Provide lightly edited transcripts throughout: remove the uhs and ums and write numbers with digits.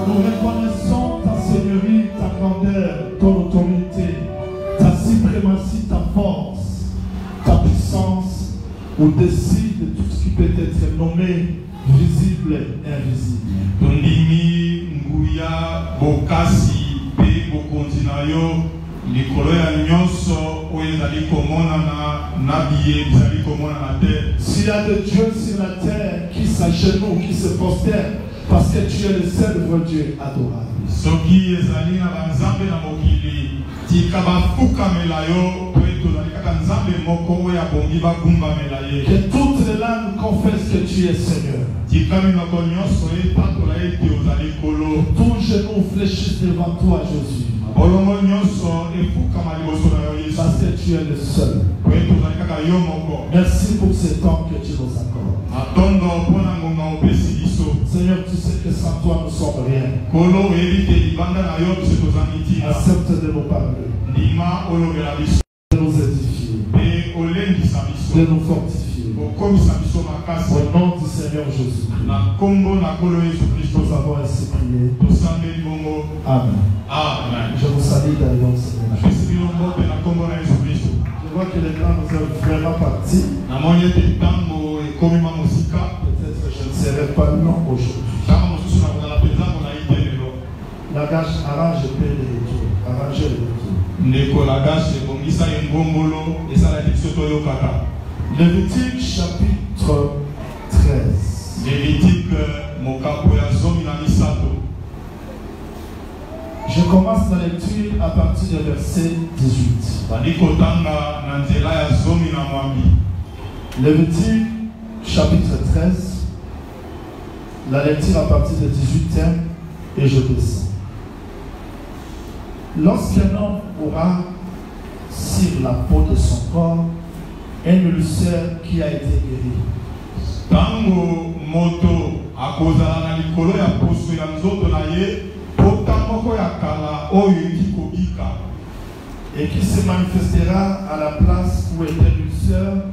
Nous reconnaissons ta seigneurie, ta grandeur, ton autorité, ta suprématie, ta force, ta puissance, au-dessus de tout ce qui peut être nommé visible et invisible. Tondimi nguya bokasi pe bokondinayo likolo ya nyonso oyo ezali komona na biye ezali komona na terre. S'il y a de Dieu sur la terre qui s'agenouille, qui se prosterne, parce que tu es le seul vrai Dieu adorable. Soki ezali na banzambe na mokili tika bafukamela yo po etozali kaka nzambe moko oyo abongi bagumbamela ye. Que toutes les langues confessent que tu es Seigneur. Tika minoko nyonso epatola ete ozali kolo. Tout genou fléchisse devant toi, Jésus. Bolongo nyonso efukama liboso na yo Yesu. Parce que tu es le seul. Po etozali kaka yo moko. Merci pour ce temps que tu nous accordes. Atondo mpona ngonga opesi biso. Seigneur, tu sais que sans toi nous sommes rien. Kolo oyebite libanda na yo biso tozangi ntina. Accepte de nous parler, Ndima olobela biso. de nous édifier, Pe olendisa biso. de nous fortifier. Okomisa biso makasi. Au nom du Seigneur Jésus, Na kombo na kolo Yesu Kristo nous avons ainsi prié. tosambeli bongo. Amen. Amen. Je vous salue d'ailleurs, Seigneur. Pesi bilongo pe na kombo na Yesu Kristo. Je vois que les temps nous est vraiment parti. Namoni ete ntango ekomi mosika. Peut-être que je ne serai pas long aujourd'hui. Ntango mosusu nakozala mpenza molai te lelo. La gâche arrange et paie les retours. Arrangez les retours. Ndeko lagasi ebongisa ye ngombolo esalaki biso toyokaka. Lévitique chapitre 13. Lévitique mokapo ya zomi na misato. Je commence la lecture à partir du verset 18. Bandi kotanga na nzela ya zomi na mwambi. Lévitique chapitre 13. La lecture à partir du 18e et je descends. Lorsqu'un homme aura sur la peau de son corps une ulcère qui a été guérie, Tango moto akozala na likolo ya poso ya nzoto na ye pota moko ya kala oyo eki kobika et qui se manifestera à la place où était l'ulcère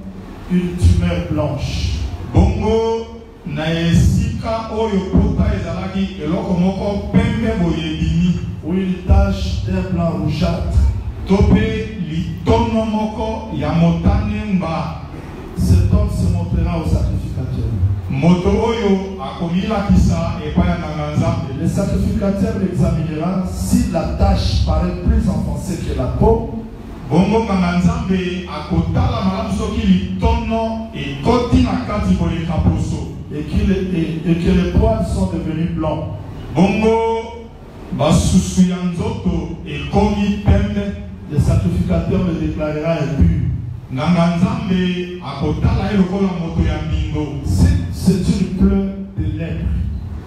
une tumeur blanche. bongo na esika oyo pota ezalaki eloko moko pembe boye ebimi Ou une tache d'un blanc rougeâtre. to mpe litono moko ya motane mba. Cet homme se montrera au sacrificateur. Moto oyo akomilakisa epai ya nganga nzambe. Le sacrificateur l'examinera. Si la tache paraît plus enfoncée que la peau, bongo nganga nzambe akotala malamu soki litono ekoti na kati koleka poso et que les poils sont devenus blancs, bongo basusu ya nzoto ekomi pembe, le sacrificateur le déclarera impur. nganga nzambe akotala ye lokola moto ya mbindo. Si c'est une plaie de lèpre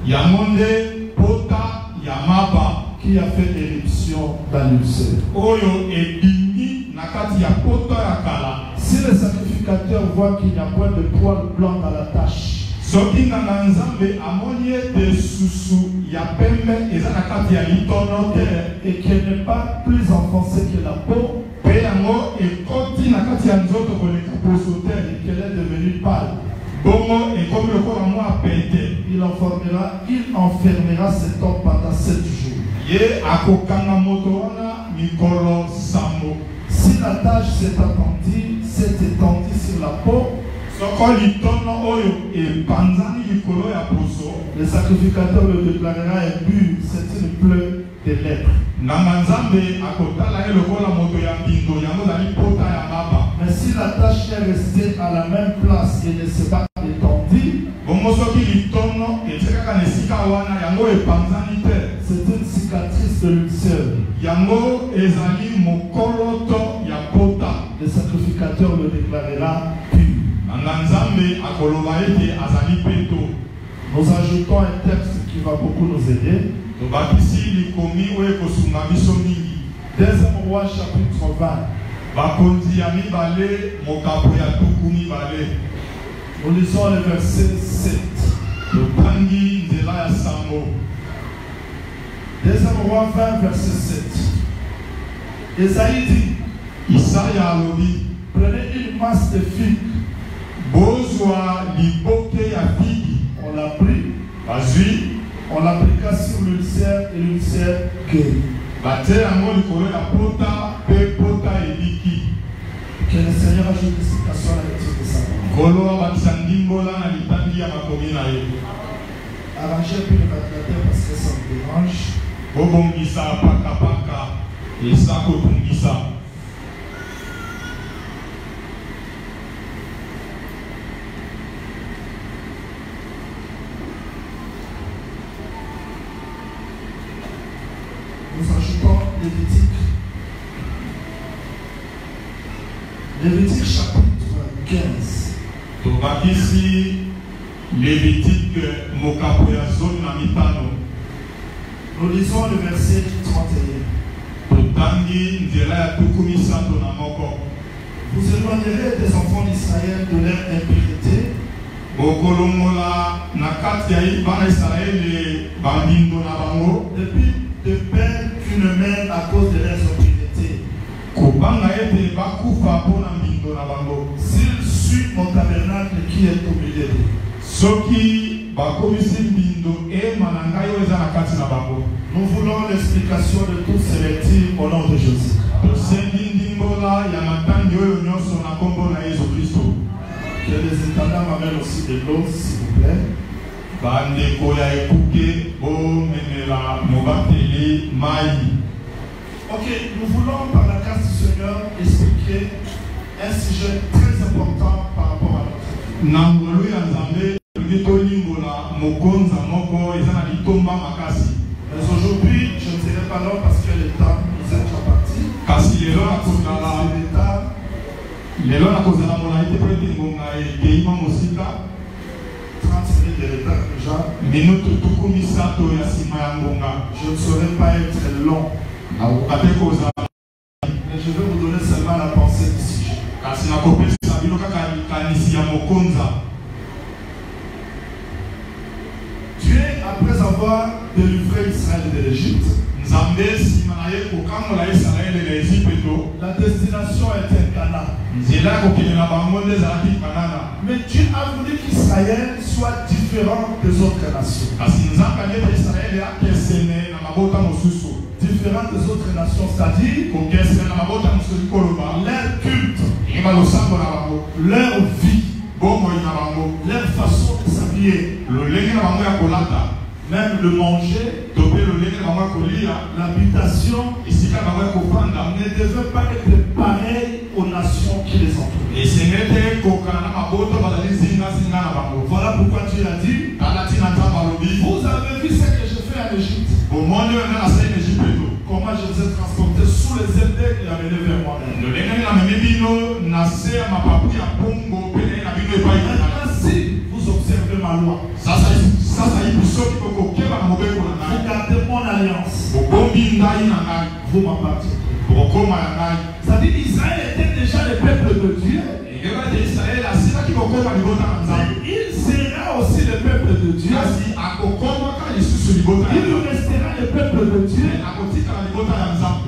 yango nde pota ya maba qui a fait éruption dans l'ulcère. oyo ebimi na kati ya poto ya kala. Si le sacrificateur voit qu'il n'y a point de poils blancs dans la tache, soki nganga nzambe amoni ete susu ya pembe eza na kati ya litono te et qu'elle n'est pas plus enfoncée que la peau, mpe yango ekoti na kati ya nzoto koleka poso te et qu'elle est devenue pâle, bongo ekomi lokola mwa pete, il enfermera cet homme pendant 7 jours. ye akokanga moto wana mikolo sambo. Si la tache s'est étendue sur la peau, soko litono oyo epanzani likolo ya poso, le sacrificateur le déclarera impur. C'est une plaie de lèpre. nganga nzambe akotala ye lokola moto ya mbindo, yango ezali pota ya maba. Mais si la tache est restée à la même place et ne s'est pas étendue, bongo soki litono etie kaka na esika wana yango epanzani te, c'est une cicatrice de l'ulcère. yango ezali mokoloto ya pota. Le sacrificateur le déclarera pur. nganga nzambe akoloba ete azali peto. Nous ajoutons un texte qui va beaucoup nous aider. tobakisi likomi oyo ekosunga biso mingi. 2 Rois chapitre 20. bakonzi ya mibale mokapo ya tuku mibale. Nous lisons le verset 7. totangi nzela ya sango. 2 Rois 20 verset 7. Esaïe dit, Isaya alobi, prenez une masse de figues. bozwa liboke ya figi. On l'a pris. bazwi On l'appliqua sur l'ulcère et l'ulcère guérit. Que le Seigneur ajoute des citations à la lecture de sa parole. Arrangez un peu le ventilateur parce que ça me dérange. Nous ajoutons Lévitique chapitre 15. Nous lisons le verset 31. Vous éloignerez des enfants d'Israël de leur impureté. Depuis de peine qu'une mère à cause de leurs impuretés. S'ils suivent mon tabernacle qui est au milieu d'eux. Nous voulons l'explication de tous ces lectures au nom de Jésus. Que les intendants m'amènent aussi de l'eau, s'il vous plaît. Ok, nous voulons par la grâce du Seigneur expliquer un sujet très important par rapport à notre vie. Mais aujourd'hui, je ne serai pas là parce que le temps nous est déjà parti. Les lois à cause de la monnaie de 30 minutes de retard déjà. Je ne saurais pas être long. Mais je vais vous donner seulement la pensée du sujet. Dieu, après avoir délivré Israël de l'Égypte, la destination était Canaan. Mais Dieu a voulu qu'Israël soit différent des autres nations. Différent des autres nations, c'est-à-dire leur culte, leur vie, leur façon de s'habiller, même le manger, l'habitation ne devait pas être pareil aux nations qui les entourent. Voilà pourquoi Dieu a dit, vous avez vu ce que je fais en Égypte. Comment je vous ai transporté sous les ailes et amené vers moi-même. Maintenant, si vous observez ma loi, vous gardez mon alliance, vous m'appartenez. C'est-à-dire qu'Israël était déjà le peuple de Dieu. Il sera aussi le peuple de Dieu. Il restera le peuple de Dieu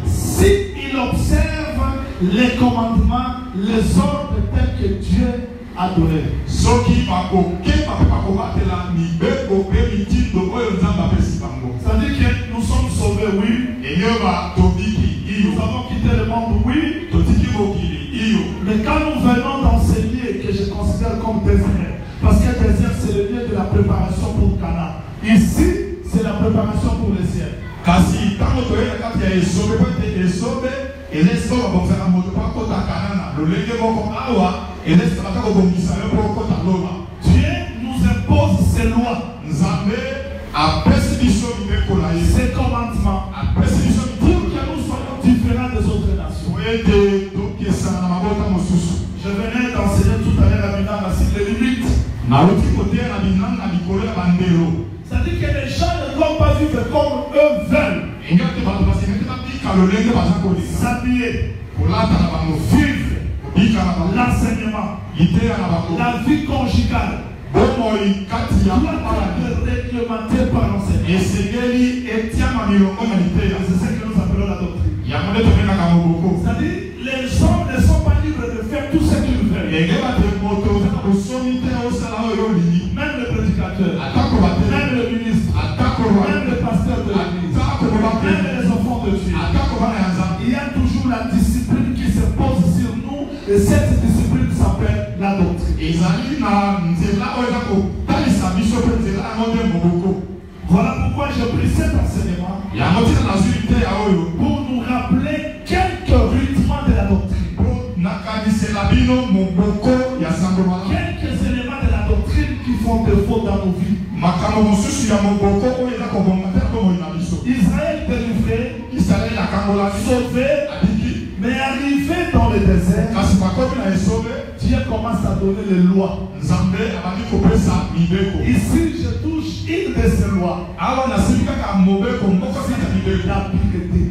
s'il observe les commandements, les ordres tels que Dieu a donnés. C'est-à-dire que nous sommes sauvés, oui. Nous avons quitté le monde, oui. Mais quand nous venons dans ces lieux que je considère comme désert, parce que le désert c'est le lieu de la préparation pour Canaan. Ici, c'est la préparation pour le ciel. Dieu nous impose ses lois, ses commandements, pour que nous soyons différents des autres nations. Je venais d'enseigner tout à l'heure à Minanga sur les limites. C'est-à-dire que les gens ne doivent pas vivre comme eux veulent. S'habiller, vivre, l'enseignement, la vie conjugale doit être réglementée par l'enseignement. Et c'est ce que nous appelons la doctrine. C'est-à-dire les hommes ne sont pas libres de faire tout ce qu'ils veulent. Même le prédicateur, même le ministre, les pasteurs de l'église, même les enfants de Dieu, il y a toujours la discipline qui se pose sur nous et cette discipline s'appelle la doctrine. Voilà pourquoi je pris cet enseignement pour nous rappeler quelques rudiments de la doctrine. Quelques éléments de la doctrine qui font défaut dans nos vies. Israël délivré, sauvé, mais arrivé dans le désert, Dieu commence à donner les lois. Ici, je touche une de ces lois. La pureté.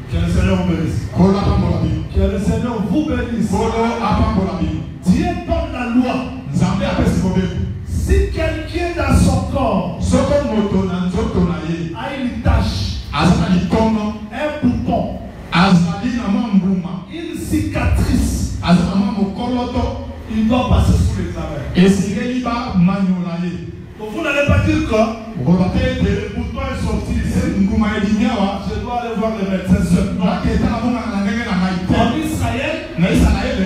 Que le Seigneur vous bénisse. Que le Seigneur vous bénisse. Dieu donne la loi. Si quelqu'un dans son corps a une tache, un bouton, une cicatrice, il doit passer sous l'examen. Vous n'allez pas dire que le bouton est sorti ici. Je dois aller voir le médecin seul. En Israël,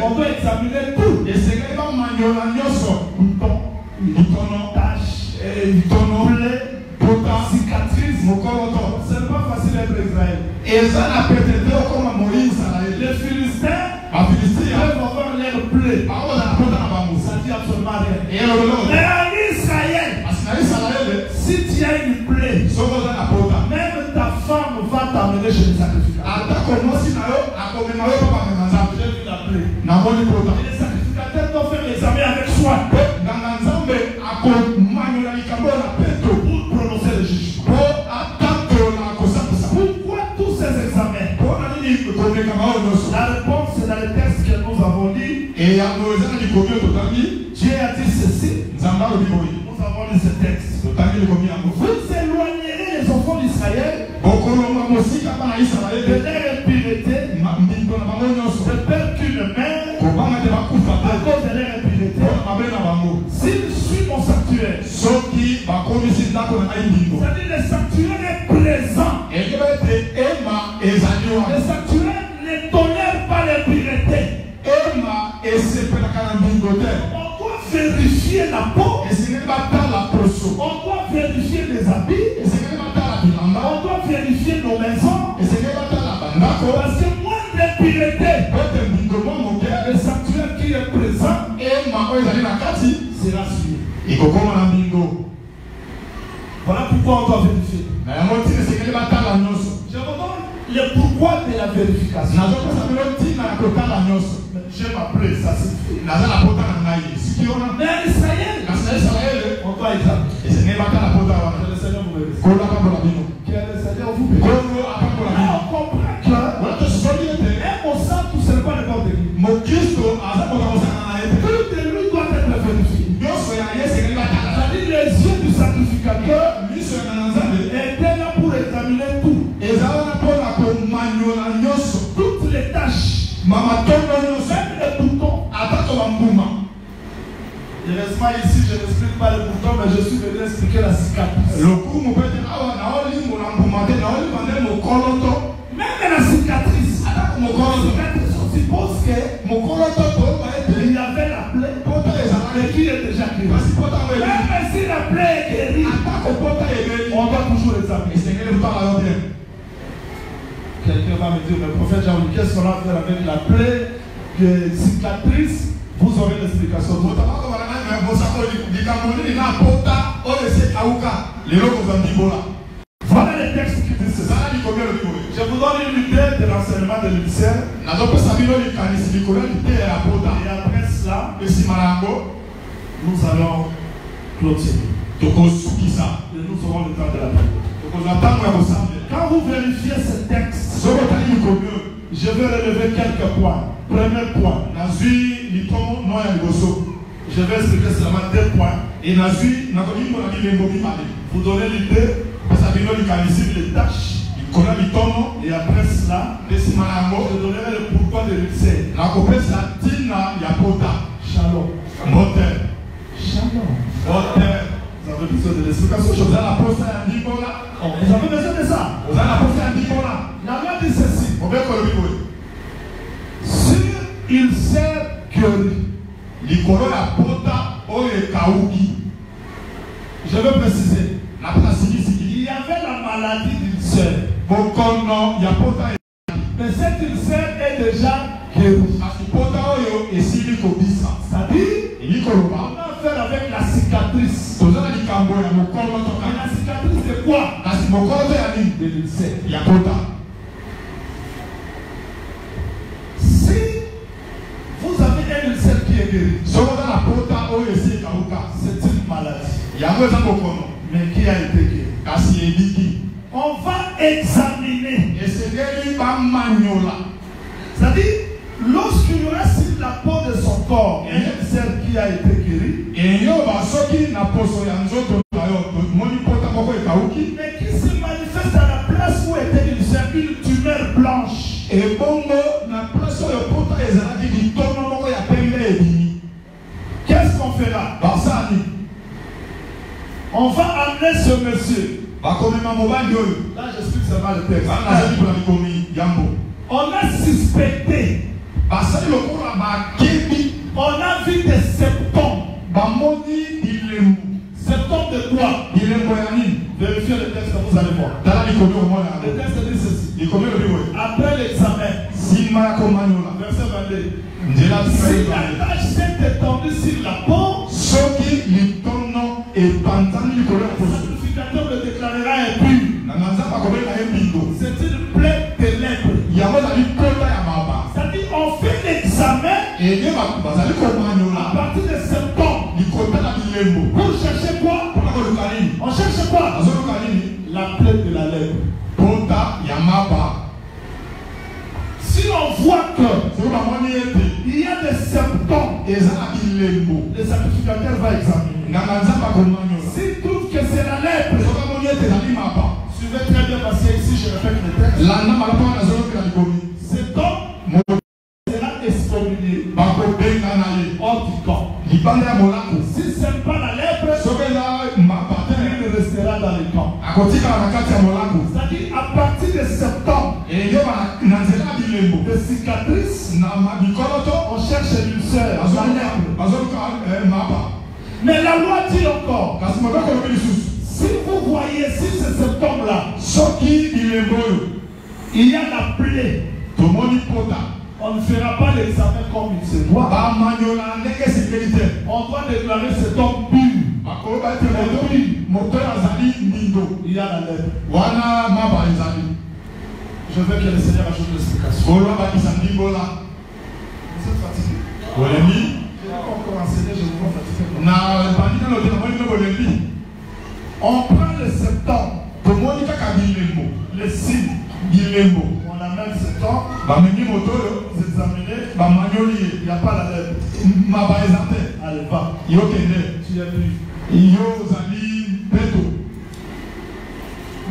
on doit examiner tout. Bouton, tache, cicatrice. Ce n'est pas facile d'être Israël. Les Philistins peuvent avoir l'air bleu. Ça dit absolument rien. Mais en Israël, si tu as une plaie, même ta femme va t'amener chez le sacrificateur. J'ai vu la plaie. Et les sacrificateurs doivent faire l'examen avec soin pour prononcer le jugement. Pourquoi tous ces examens? La réponse c'est dans le texte que nous avons lu. Dieu a dit ceci. Nous avons lu ce texte. Vous éloignerez les enfants d'Israël de leur impureté, de peur qu'une mère à cause de leur impureté. S'ils suivent mon sanctuaire, c'est-à-dire le sanctuaire est plaisant. Le sanctuaire ne tolère pas l'impureté. On doit vérifier la peau. On doit vérifier les habits. On doit vérifier nos maisons. Parce que moins d'impureté, le sanctuaire qui est présent sera suivi. Voilà pourquoi on doit vérifier. Je vous donne le pourquoi de la vérification. Je m'appelle, ça suffit. Mais en Israël, on doit examiner. Que le Seigneur vous bénisse. Que le Seigneur vous bénisse. On comprend que un Mossad, tout ce n'est pas n'importe qui. Tout de lui doit être vérifié. C'est-à-dire les yeux du sacrificateur étaient là pour examiner tout. Toutes les tâches. Même les boutons. Heureusement ici je n'explique pas les boutons, mais je suis venu expliquer la cicatrice. Même la cicatrice. On suppose qu'il y avait la plaie et qu'il est déjà guéri. Même si la plaie est guérie, on doit toujours l'examiner. Quelqu'un va me dire, le prophète Jean-Luc, qu'est-ce qu'on va faire avec la plaie, cicatrice? Vous aurez l'explication. Voilà les textes qui disent cela. Je vous donne une idée de l'enseignement de l'Église. Et après cela, nous allons clôturer. Et nous aurons le temps de la prière. Quand vous vérifiez ce texte, je vais relever quelques points. Premier point. Je vais expliquer seulement 2 points. Vous donnez l'idée, les tâches. Et après cela, je donnerai le pourquoi de l'Église. Shalom. Moteur. Shalom. Vous avez avez besoin de l'explication. Vous avez la poste à Ndibola. Vous avez besoin de ça. Vous avez la poste à Ndibola. La loi dit ceci. On veut qu'on le Si il s'est guéri, Likolo ya pota oye kauki. Je veux préciser. La place ici. Il y avait la maladie d'ulcère. Bokono ya pota. Mais cet ulcère est déjà guéri. Parce que pota oyo esili kobisa. C'est-à-dire, on a affaire avec la cicatrice. Tozala likambo ya mokolo toka. Et la cicatrice c'est quoi? Kasi mokolo ya nini? De l'ulcère. Ya pota. Si vous avez un ulcère qui est guéri, Sokola la pota oyo esili kauka. c'est une maladie. Yango eza bokono. Mais qui a été guéri? Kasi ebiki. On va examiner. Esengeli bamanyola. C'est-à-dire, lorsqu'il y aura sur la peau de son corps un ulcère qui a été guéri, Eyo basoki na poso ya nzoto na yo. Moni pota moko ekauki. mais qui se manifeste à la place où était l'ulcère, une tumeur blanche. Ebongo na place oyo pota ezalaki litono moko ya pembe ebimi. Qu'est-ce qu'on fera? Basani. On va amener ce monsieur. Bakomema mobali oyo. Là, j'explique seulement le texte. Bazali mpona likomi yambo. On a suspecté. Basali lokola bakebi. On a vu des symptômes. Bamoni bilembo. Symptômes de quoi? Bilembo ya nini? Vérifiez le texte, vous allez voir. Tala likomi omona Le yango. texte dit ceci. Likomi lobi oyo. Après l'examen, Sima ya komanyola. verset 22. Nzela Si tisa. la tache s'est étendue sur la peau, Soki litono epanzani likolo ya le poso. sacrificateur le déclarera impur. Na nzamba komela ye mbindo. C'est une plaie de lèpre. Yango ezali pota ya maba. C'est-à-dire, on fait l'examen Eye bazali à komanyola. partir des symptômes. Likotala bilembo. Pour chercher quoi? Mpona koluka nini? On cherche quoi? Azoluka nini? La plaie de la lèpre. Pota ya maba. Si on voit que Soki bamoni ete il y a des symptômes, eza na bilembo. le sacrificateur va examiner. Nganga nzamba komanyola. S'il trouve que c'est la lèpre, Soki amoni ete ezali maba. suivez très bien parce que ici je répète le texte. Landa malapo wana azolokela likomi. Cet homme sera excommunié Bakobenga na ye. hors du camp. Libanda ya molako. Si ce n'est pas la lèpre, Soki eza maba te. il restera dans le camp. Akotikala na kati ya molako. C'est-à-dire à partir des symptômes, Eyo na nzela ya bilembo. de cicatrices, Na mabikolo to. on cherche l'ulcère, la lèpre. Azoluka maba. Mais la loi dit encore, Kasi maboko lobi lisusu. si vous voyez si ces symptômes-là, Soki bilembo oyo. il y a la plaie, Tomoni pota. on ne fera pas l'examen comme il se doit. Bamanyola ndenge esengeli te. On doit déclarer cet homme pur. Bakoba ete moto azali mbindo. Il y a la lèpre. Wana maba ezali. Je veux que le Seigneur ajoute l'explication. Kolo bakisa ndimbola. Vous êtes fatigué. Bolembi. Je n'ai pas encore enseigné, je vous vois fatigué. Na bandi na lote na moni no bolembi. On prend les symptômes, Tomoni kaka bilembo. les signes. Bilembo. On amène cet homme, Bamengi moto oyo. vous examinez, Bamanyoli ye. il n'y a pas la lèpre. Maba eza te. Allez, va. Yo kende. Tu es pur. Yo ozali peto.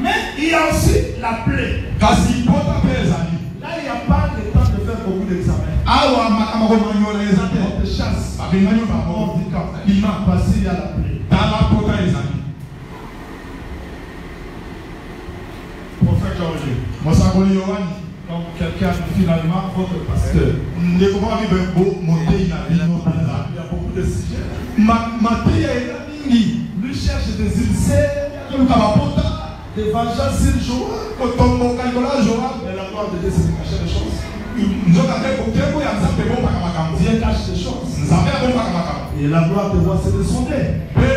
Mais il y a aussi la plaie. Kasi pota pe ezali. Là, il n'y a pas le temps de faire beaucoup d'examens. Awa makambo komanyola eza te. On te chasse. Babengani On bango. dit quand Bima. parce qu'il y a la plaie. Tala pota ezali. Prophète Georges. Mosakoli Yohani. Donc, quelqu'un, finalement, votre pasteur. Ndeko mwa bibembo motei na bino penza. Il y a beaucoup de sujets. Mateya eza mingi. Lui cherche des ulcères, Toluka bapota. des vengeances sur joie. Kotomboka likolo ya Joa. Mais la gloire de Dieu, c'est de cacher des choses. Nzoka nde nkembo ya Nzambe ebombaka makambo. Dieu cache des choses. Nzambe abombaka makambo. Et la gloire de Dieu, c'est de sonder. Mpe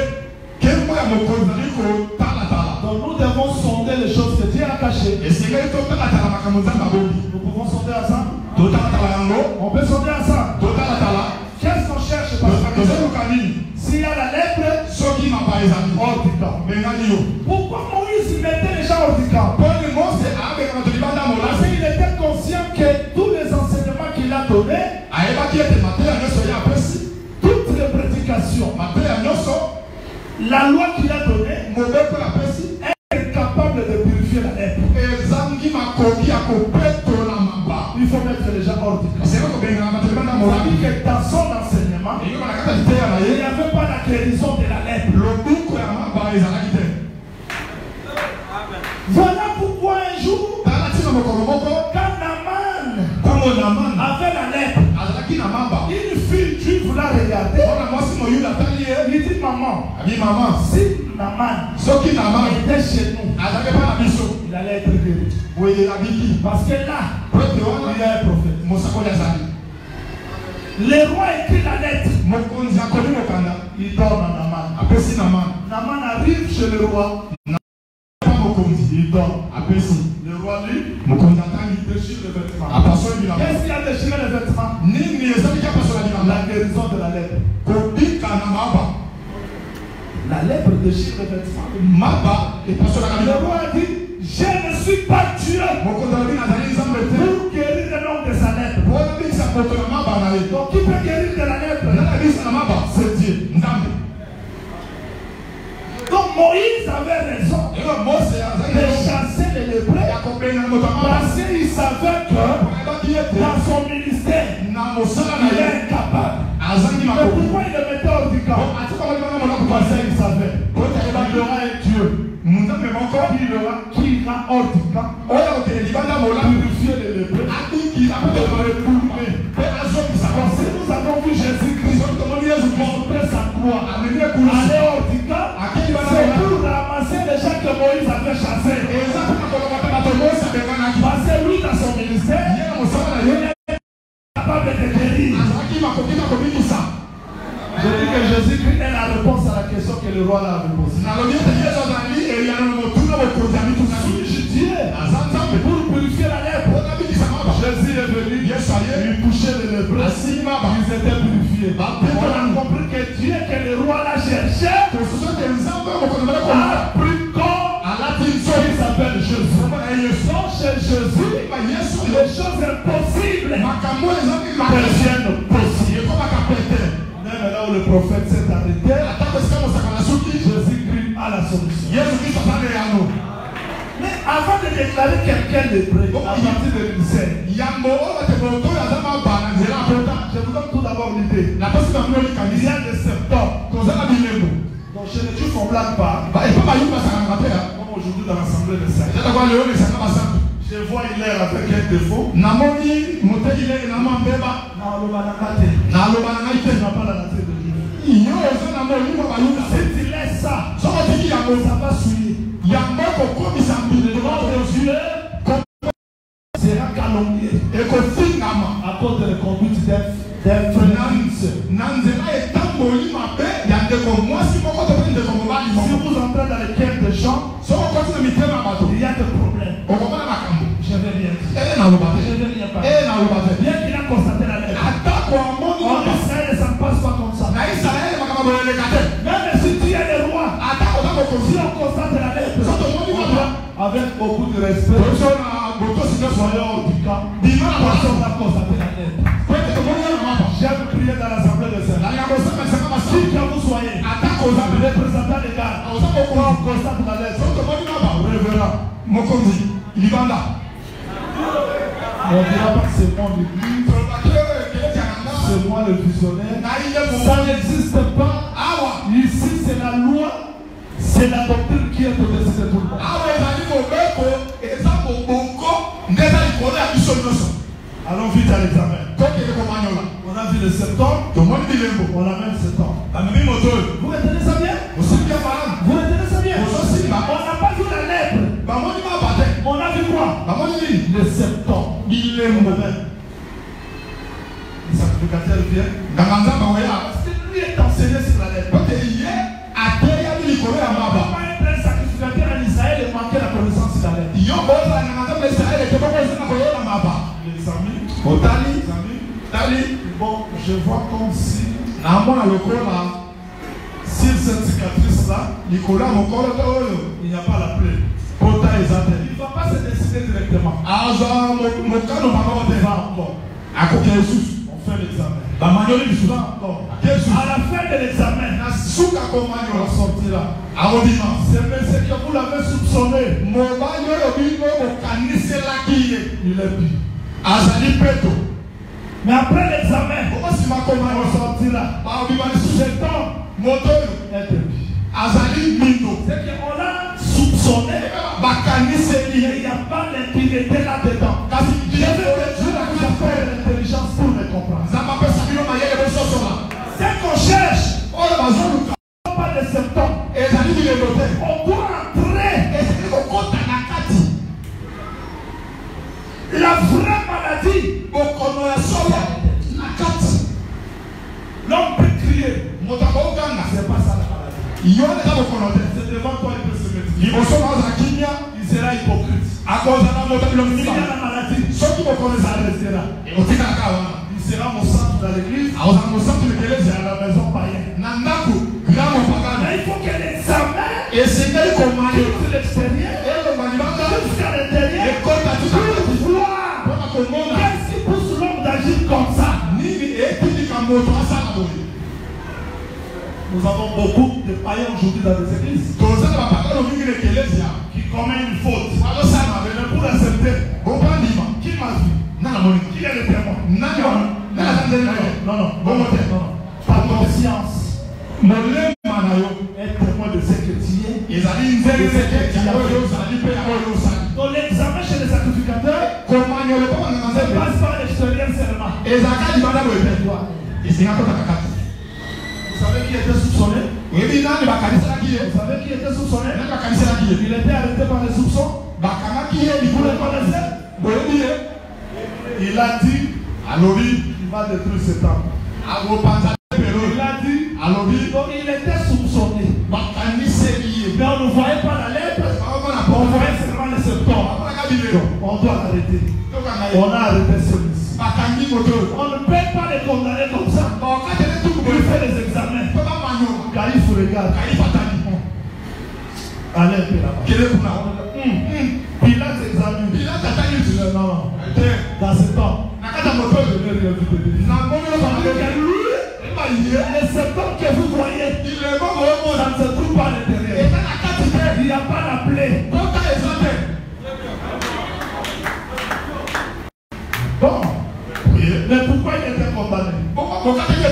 nkembo ya mokonzi ezali kotalatala. Donc nous devons sonder les choses que Dieu a cachées. Esengeli totalatala makambo Nzambe abombi. Nous pouvons sonder ensemble. Totalatala yango. On peut sonder ensemble. Totalatala. Qu'est-ce qu'on cherche par ça? Tozoluka nini? S'il y a la lèpre, Soki mapa ezali. hors du camp. Bengani yo. Pourquoi Moïse mettait les gens hors du camp? Poni Mose abengaka bato libanda ya Parce molasi. qu'il était conscient que tous les enseignements qu'il a donnés, Ayebaki ete mateya nyonso ye apesi. toutes les prédications, Mateya nyonso la loi qu'il a donnée mobeko apesi. est capable de purifier la lèpre. Ezangi makoki ya kopetola maba. Il faut mettre les gens hors du camp. Esengeli kobengaka bato libanda ya Ça molasi. dit que dans son enseignement, Eyo balakata liteya na il ye. n'y avait pas la guérison de la lèpre. Lobiko ya maba Naman avait la lettre, une fille juive l'a regardé. Il dit maman, si Naman était chez nous, il allait être guéri. Parce que là, il y a un prophète. Le roi écrit la lettre. Il donne à Naman. Naman arrive chez le roi. Il donne. Le roi lui, il déchire les vêtements. Qu'est-ce qu'il a déchiré les vêtements? La guérison de la lèpre. La lèpre déchire les vêtements. Le roi a dit, je ne suis pas Dieu pour guérir le nom de sa lèpre. Donc qui peut guérir de la lèpre? C'est Dieu. Donc Moïse avait raison de chasser les lépreux parce qu'il savait que dans son ministère, il est incapable. Mais pourquoi il le mettait hors du camp? Parce qu'il savait qu'il y aura un Dieu qui ira hors du camp, purifier les lépreux, retourner. Si nous avons vu Jésus-Christ montrer sa croix, aller hors du camp, c'est pour ramasser les gens que Moïse avait chassés. Parce que lui, dans son ministère, il est capable de guérir. Je dis que Jésus-Christ est la réponse à la question que le roi l'a posée. Pour purifier la lèpre, Jésus est venu, il touchait les lépreux, ils étaient purifiés. On a compris que Dieu, que le roi l'a cherché, a pris corps qui s'appelle Jésus. Donc chez Jésus, les choses impossibles deviennent possibles. Même là où le prophète s'est arrêté, Jésus-Christ a la solution. Mais avant de déclarer quelqu'un lépreux, à partir de l'Israël, je vous donne tout d'abord l'idée. Il y a des symptômes. Donc chez les Juifs, on ne blague pas. Comme aujourd'hui dans l'Assemblée de Saint. Je vois il est avec un défaut. Tu n'as pas la nature de Dieu. Si tu laisses ça, ça va souiller. Le nom de Dieu sera calomnié à cause de la conduite d'un frère. Si vous entrez dans les quêtes de gens, il y a des problèmes. Je vais rien dire. Je vais rien parler. Bien qu'il a constaté la lettre. En Israël, ça ne passe pas comme ça. Même si tu es le roi, si on constate la lettre, avec beaucoup de respect, soyons hors du camp. Personne n'a constaté la lettre. J'aime prier dans l'Assemblée de Saint. Si que vous soyez représentant légal, quand on constate la lettre, révérend, on ne dira pas que c'est moi l'église, c'est moi le visionnaire. Ça n'existe pas. Ici, c'est la loi, c'est la doctrine qui est au-dessus de tout le monde. Allons vite à l'examen. On a vu le septembre, on a même septembre. Vous retenez ça bien? Vous retenez ça bien? On n'a pas vu la lèpre. On a vu quoi? Le septembre. Le sacrificateur vient. Parce que lui est enseigné sur la lèpre. Pas être un sacrificateur en Israël et manquer la connaissance sur la lèpre. Bon, je vois comme si sur cette cicatrice-là, il n'y a pas la plaie. Il ne va pas se décider directement. On fait l'examen. À la fin de l'examen, on sortira. C'est monsieur que vous l'avez soupçonné. Il est pire. Mais après l'examen, on sortira. Cet homme est pire. C'est qu'on a soupçonné. Il n'y a pas d'impunité là-dedans. il sera hypocrite. S'il y a la maladie, il restera. Il sera mon centre dans l'église, à la maison païenne. Mais il faut que l'examen quitte l'extérieur jusqu'à l'intérieur pour voir qu'est-ce qui pousse l'homme d'agir comme ça. Nous avons beaucoup de païens aujourd'hui dans les églises qui commettent une faute. Mais pour accepter, qui m'a vu? Qui est le témoin? Non. Par conscience, est témoin de ce que tu es. Donc l'examen chez les sacrificateurs ne passe pas à l'extérieur seulement. Vous savez qui était soupçonné? Vous savez qui était soupçonné? Il était arrêté par les soupçons. Vous le connaissez? Il a dit, il va détruire ce temple. Il a dit, donc il était soupçonné. Mais on ne voyait pas la lettre, on voyait seulement les symptômes. On doit l'arrêter. On a arrêté celui-ci. On ne peut pas les condamner comme ça. Il fait les examens. Car il faut regarder. Allez un peu là-bas. Pilate examine. Non. Dans ce temps, je n'ai rien vu de lui. Les symptômes que vous voyez, ça ne se trouve pas à l'intérieur. Il n'y a pas la plaie. Bon. Mais pourquoi il était condamné? Il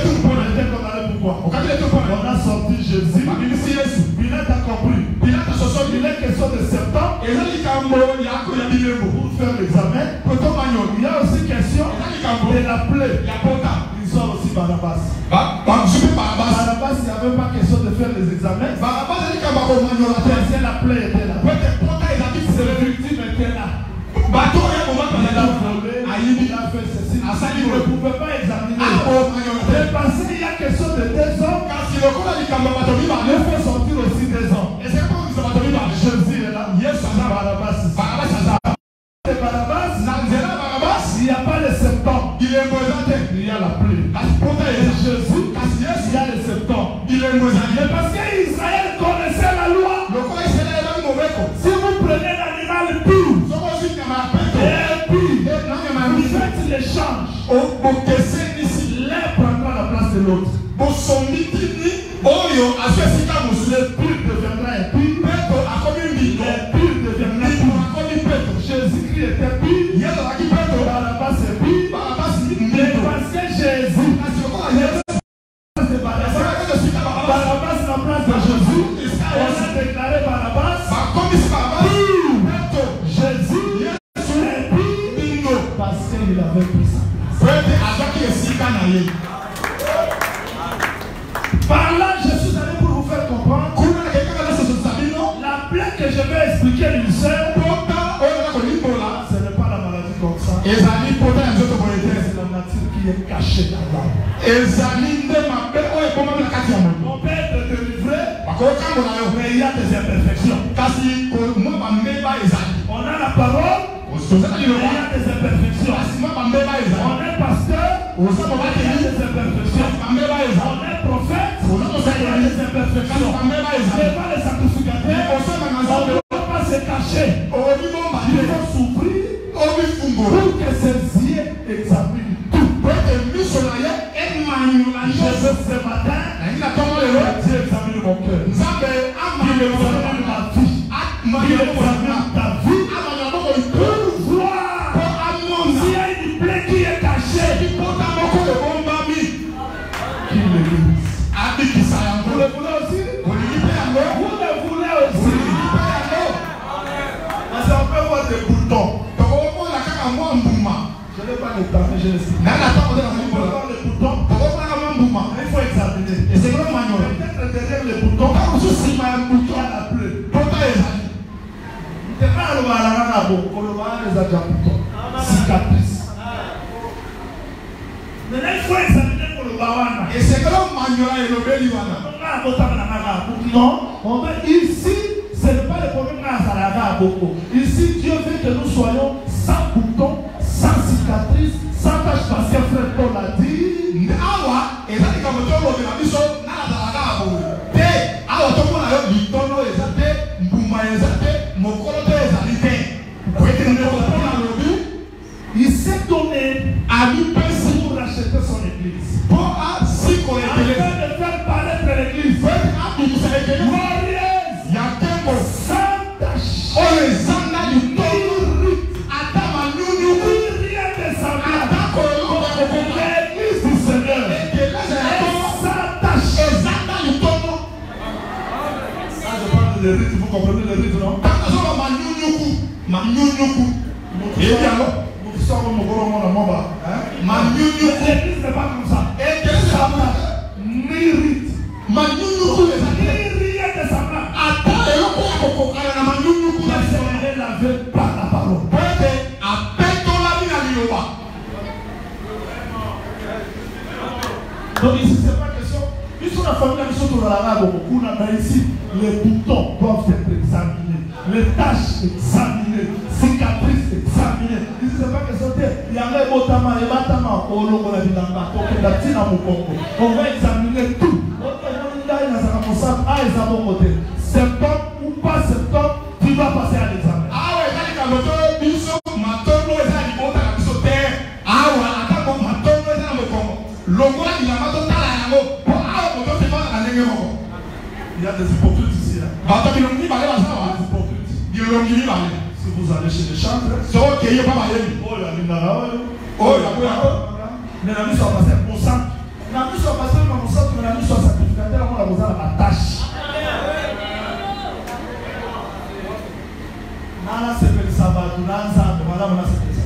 était condamné pourquoi? On a sorti Jésus. Pilate a compris. Il est question de septembre. Pour faire l'examen. Il y a aussi question de la plaie. Ils sont aussi Barabbas. Barabbas, il n'y avait pas question de faire les examens. C'est la plaie était là. C'est le victime était là. Il a volé, il a fait ceci. Il ne pouvait pas examiner. Mais parce qu'il y a question de deux hommes, il fait sortir aussi des hommes. Jésus est là. Barabbas. Il n'y a pas de symptômes. Il y a la plaie. Jésus, il y a les symptômes. Mais parce qu'Israël connaissait la loi. Si vous prenez l'animal pur, vous faites l'échange. L'un prendra la place de l'autre. Le pur deviendra impur. Le pur deviendra impur. Jésus-Christ était pur. Barabbas est pur. Mais parce que Jésus, Barabbas la place de Jésus, on a déclaré Barabbas pur. Jésus est pur parce qu'il avait pris sa place. Par là, je suis allé pour vous faire comprendre la plaie que je vais expliquer à l'ulcère. Ce n'est pas la maladie comme ça. C'est la nature qui est cachée là-bas. On peut être délivré, mais il y a des imperfections. On a la parole, mais il y a des imperfections. On est pasteur, il y a des imperfections. On est prophète, il y a des imperfections. Devant les sacrificateurs, on ne doit pas se cacher. Il faut s'ouvrir pour que ces yeux examinent tout. Je veux ce matin, Dieu examine mon cœur. Il examine ma vie. Il examine ta vie. Pour voir s'il y a une plaie qui est cachée. Qui l'église. Vous le voulez aussi? Vous le voulez aussi? Parce qu'on peut voir des boutons. Je n'ai pas le temps, mais je le sais. On peut voir les boutons. Il faut examiner. Et c'est comme peut-être derrière les boutons, il y a la plaie. Cicatrice. Maintenant, il faut examiner pour le bawana. Et c'est comme non, on va ici, ce n'est pas le problème Ici, Dieu veut que nous soyons sans boutons, sans cicatrices, sans taches, parce que frère Paul a dit. Awa, et ça dit comme tu l'as dit, ça n'a pas de te, awa tu vois là, l'itono ezate, mbuma ezate, mokoloto ezalite. Vous êtes ne comprendre la lobby? Il s'est donné à lui-même pour racheter son église. pour si qu'on est Afin de faire paraître l'église. Glorieuse. il y a tempo Sans tache. oh les anda du tono atama nyunyu Rien de semblable. atako L'église du Seigneur. Sans tache. ezanda du tono Ah, je parle de rite, vous comprenez le rite, non? takazoka manyunyuku et bien Nous sommes au gouvernement de Moba. manyunyuku L'église n'est pas comme ça. et quel est Ni rite. manyunyuku Ni rien de semblable. ata eloko ya kokokana na manyunyuku na Parce qu'elle est lavée par la parole. pete apetolami na liloba. Donc ici, c'est pas question. Ils sont la famille qui sont dans la rade, mais ici, les boutons doivent être examinés, les taches examinées, cicatrices examinées. Ici, c'est pas question de il y a un botama et batama au logo de la Bilamba, on va examiner tout. Septembre ou pas septembre, tu vas passer à l'examen. Awa ezali kamoto biso matondo ezali bota na biso te. Awa atako matondo ezali na mokongo. Longola bilamba totala yango. Po awa moto sepana na ndenge moko. Il y a des hypocrites ici. Bato bilongi mibale bazawa. Des hypocrites. Bilongi mibale. Si vous allez chez les chantres, Soko keyo pa bayebi. oh, il y a l'Indara, Oh yakoya. mais la mise soit passée pour ça. La mise soit passée pour ça, mais la mise soit sacrificateur, on a besoin de la tâche. Nana se fait le sabbat, Nanza, madame, on a se fait ça.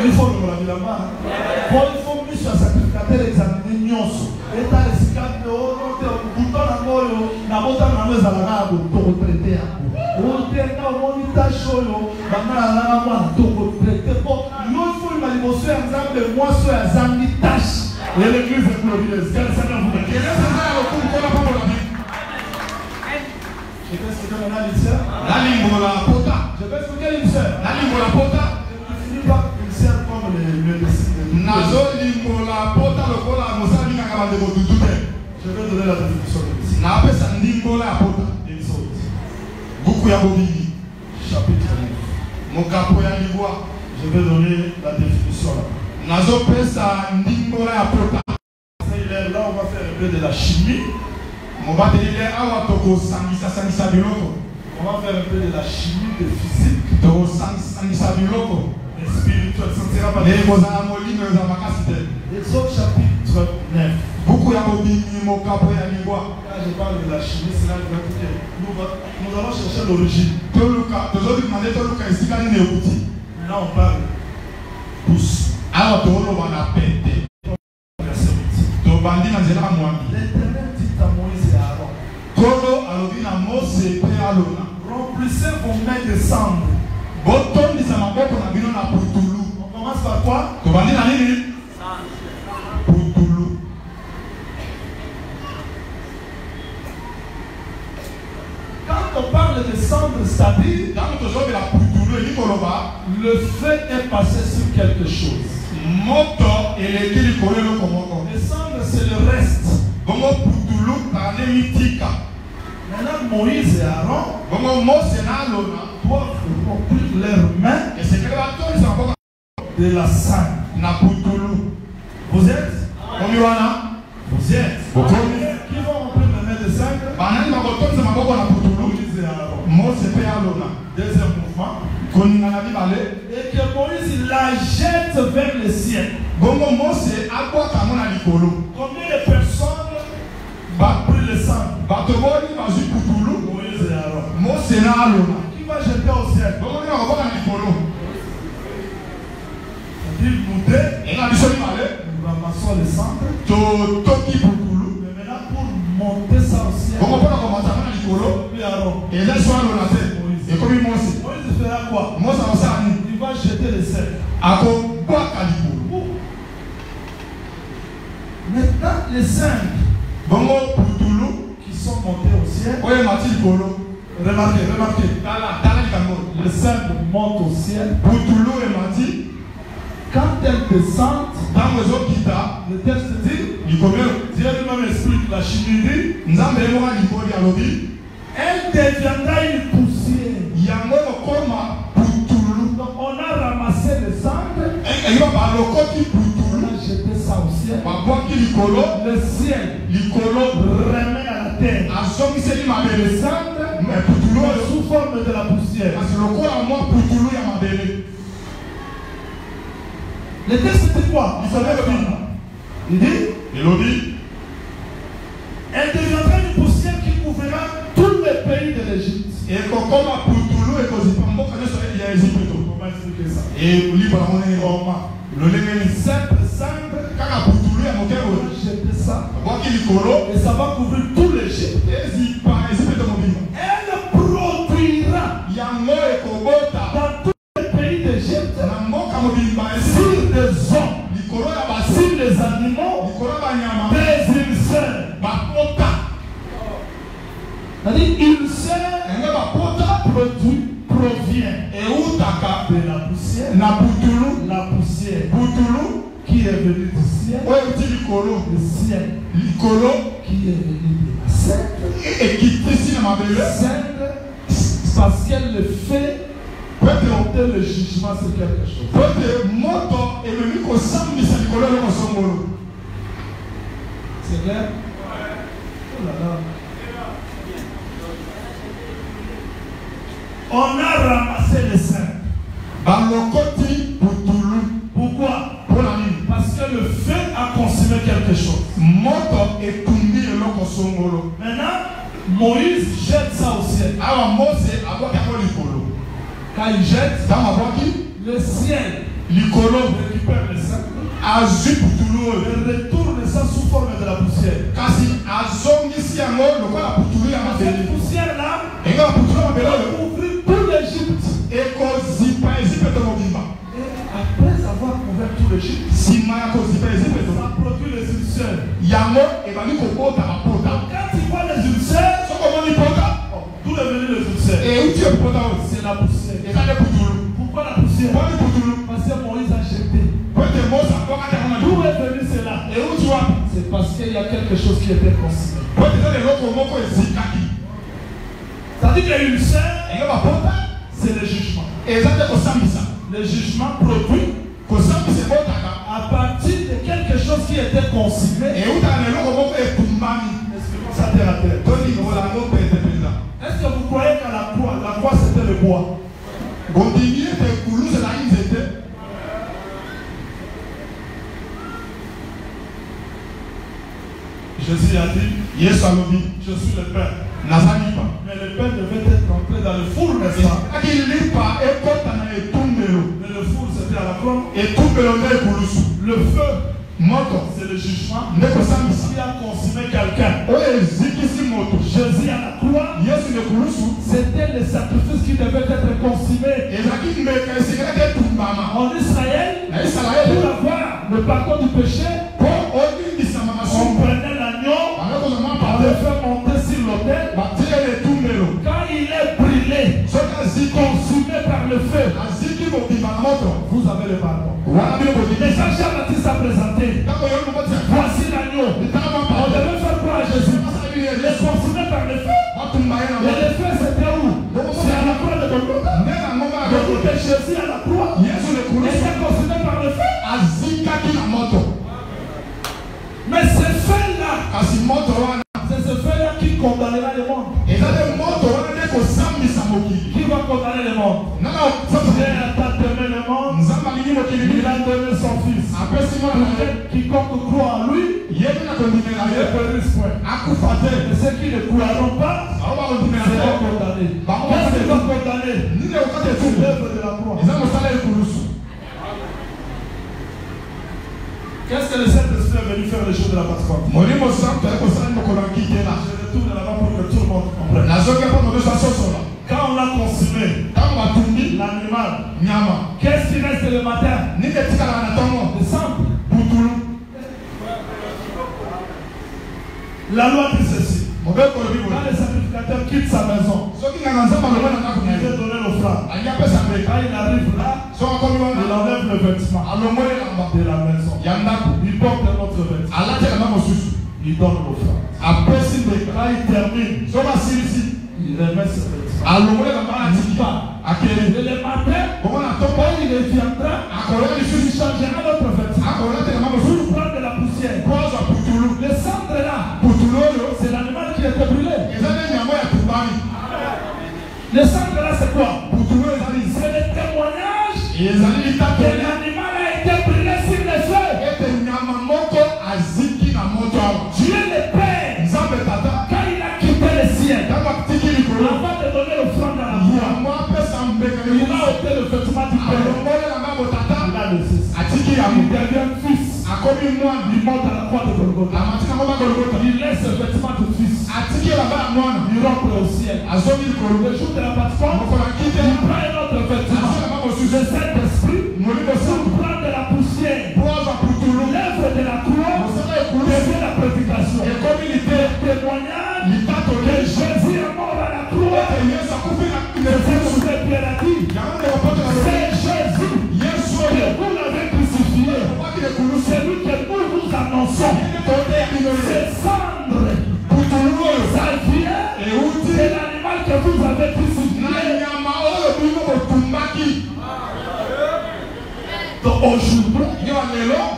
Il faut le la bilamba. Bon, il faut mieux sur sacrificateur examiner nyonso. Et t'as les cicatrices de haut, bouton à moyo, na bota na mesa la rabo, to retraiter. On tient à mon étage solo, bana la rabo, to retraiter. Bon, il faut une malimosue ensemble de moi sur la zambi tâche. Et l'église est glorieuse. Quel Seigneur vous bénisse. Je vais expliquer maintenant l'Israël. Je vais expliquer l'Israël. Je ne finis pas l'Israël comme le décide. Je vais donner la définition de l'Israël. Chapitre 9. Je vais donner la définition là. Là, on va faire un peu de la chimie. On va faire un peu de la chimie, de physique, de spirituel. Ça ne sera pas Exode chapitre 9. Là, je parle de la chimie, c'est là que nous allons chercher l'origine. Maintenant, on parle tous. Verset 8. L'Éternel dit à Moïse et à Aaron, remplissez vos mains de cendre. On commence par quoi? Quand on parle de cendre, c'est-à-dire le feu est passé sur quelque chose. Le cendre, c'est le reste. Maintenant, Moïse et Aaron doivent remplir leurs mains de la cendre. Vous êtes? Vous êtes? Qui vont remplir les mains de cendre? Moïse et Aaron. Deuxième mouvement. Et que Moïse la jette vers le ciel. Combien de personnes vont brûler le sang? Moïse et Aaron. Qui va jeter au ciel? Il nous dit, nous ramassons le sang. Mais maintenant, pour monter ça au ciel, likolo. Puis Aaron. Et là, soit on a fait. Et comme il Moïse. Moïse fera quoi? Moïse a ça. Il va jeter les cerfs. À quoi kalikolo. Maintenant, les 5 Bongo Poutoulou. qui sont montés au ciel. Oye Mathilde Polo. Remarquez. Tala Likambo. Les 5 montent au ciel. Poutoulou et Mathilde. Quand elles descendent, Dans les autres kita. le texte dit, Likomyo. Dieu lui-même explique la chimie dit, Nzambe moka likolo ya lobi. elle deviendra une poussière. Yango koma Poutoulou. Donc on a ramassé les cendres, Et va par le côté on Poutoulou. a jeté ça au ciel. Babwa ki likolo. Le ciel Likolo. remet à la terre Azongiseli les mabele. cendres, Mais Poutoulou. mais sous forme de la poussière. Parce que le corps à moi Poutoulou ya mabele. Le texte dit quoi? Il savait le dire. Il dit, Elodi. elle deviendra une poussière qui couvrira tout le pays de l'Égypte. Et kokoma Poutoulou et kozipambo kane so ya Égypte. Comment expliquer ça? Et libre on est Comment? le lengeni. Simple cendre, Kaka Poutoulou ya on mokero. va jeter ça Babwa ki likolo. et ça va couvrir tout l'Égypte. Ezipa Égypte mobima. Elle produira Yango ekobota. dans tout le pays d'Égypte Na mboka mobimba sur esi. des hommes, Likolo ya basi. sur les animaux, Likolo ya banyama. des ulcères. Bapota. C'est-à-dire, ulcère Enge bapota. provient Eutaka. de la poussière. Na Poutoulou. La poussière Poutoulou. qui est venue du ciel. Oyo uti likolo. Le ciel Likolo. qui est venu de la cendre. Ekitisi na mabele. Cendre, parce qu'elle le fait porter le jugement sur quelque chose. Pote moto ememi kosambisa likolo ya mosongolo. C'est clair? Oh là là. On a ramassé les cendres. Balokoti Poutoulou. Pourquoi? Pour la nini. Parce que le feu a consumé quelque chose. Moto etumbi eloko songolo. Maintenant, Moïse jette ça au ciel. Awa Mose abwaki yango likolo. Quand il jette, Ntango abwaki le ciel likolo récupère les cendres azwi Poutoulou oyo. et retourne ça sous forme de la poussière. Kasi azongisi yango lokola Poutoulou ya Cette mabele. poussière-là Enga Poutoulou ya mabele va oyo couvrir tout l'Égypte. ekozipa Égypte mobimba. Et après avoir couvert tout l'Égypte, Nsima ya kozipa Égypte ça produit les ulcères. yango ebandi kobota bapota. Quand tu vois les ulcères, Soko omoni pota d'où est venu les ulcères? euti epota oyo. C'est la poussière. Eza nde Poutoulou. Pourquoi la poussière? Poni Poutoulou. Parce que Moïse a jeté. Po ete Mose abwakaki yango na D'où likolo. est venu cela? Euti wapi? C'est parce qu'il y a quelque chose qui était consumé. Po ete eza eloko moko ezikaki. C'est-à-dire que les ulcères, Enga bapota c'est le jugement. eza nde kosambisa. Le jugement produit Kosambisa ebotaka. à partir de quelque chose qui était consumé. Eutaka na eloko moko etumbami. Expliquons ça terre à terre. Toni kola yango pete mpenza. Est-ce que vous croyez qu'à la croix c'était le bois? Bondimi ete kulu ezalaki nzete. Jésus a dit, Yesu alobi je suis le Père. naza lipa. Mais le Père devait être entré dans le four, n'est-ce pas? Ezalaki lipa ekota na etumbelo. Mais le four c'était à la croix. Etumbelo nde ekulusu. Le feu, Moto c'est le jugement nde kosambisa. qui a consumé quelqu'un. Oyo ezikisi moto. Jésus à la croix, Yesu ekulusu. c'était le sacrifice qui devait être consumé Ezalaki mbeka esekaki etumbama. en Israël Na Isalaele pour avoir le pardon du péché. mpo olimbisama On masumu. prenait l'agneau, Bango kozwa on mwa le pate. fait monter sur l'autel. Batie etumbelo. Quand il est brûlé, Soki aziki consumé par le feu, aziki mobimba na moto. vous avez le pardon. Wana bino Et bondimi. quand Jean-Baptiste a présenté, Ntango yo moboti ya voici l'agneau, litaka mwa on pate. devait faire quoi à Jésus? Il est consumé par le feu. Batumba ye na Et moto. le feu c'était où? C'est à la croix de Golgotha. Nde na ngomba ya Donc moto. que Jésus à la croix Yesu ekulusu. était consumé par le feu. Azikaki na moto. Mais ce feu-là, Kasi moto wana c'est ce feu-là qui condamnera le monde. eza nde moto wana nde kosambisa mokili. Qui va condamner le monde? Nanga Dieu a tant aimé le monde, nzambe alingi mokili il mingi. a donné son fils. Apesi mwana na ye. Quiconque croit en lui, Yebi na kondimela ne ye. périsse point. Akufa te. Et ceux qui ne croiront pas Aho bakondimela seront te. condamnés. Qu'est-ce qui va condamner? Nini ekokata C'est etumbu. l'œuvre de la croix. Eza mosala ekulusu. Qu'est-ce que le Saint-Esprit est venu faire les choses de la Pentecôte? Molimo santo ali kosala mokolo ya nkitela. Je retourne là-bas pour que tout le monde comprenne. Quand on a consommé l'animal, qu'est-ce qui reste le matin? Le sang. La loi dit ceci. Quand le sacrificateur quitte sa maison, il veut donner l'offrande. Quand il arrive là, il enlève le vêtement de la maison. Il porte un autre vêtement. Il donne l'offrande. Quand il termine, il remet ce vêtement. Et le matin, quand il reviendra, il changera notre vêtement pour prendre de la poussière. Le centre là, c'est l'animal qui était brûlé. Le centre là, c'est quoi? C'est le témoignage que l'animal a été brûlé sur le feu. Dieu le Père, quand il a quitté le ciel, avant de donner l'offrande à la voix, il a ôté le vêtement du Père. Il a laissé ça. Il devient fils. Il monte à la croix de Golgotha. Il laisse le vêtement du fils. Il rentre au ciel. Le jour de la Pentecôte, il prend un autre vêtement. Le Saint-Esprit, pour prendre de la poussière, l'œuvre de la croix, devient la prédication. Le témoignage que Jésus est mort à la croix. C'est Jésus que vous l'avez crucifié. C'est lui que nous vous annonçons. C'est cendre. Ça vient de l'animal que vous avez crucifié. Donc aujourd'hui,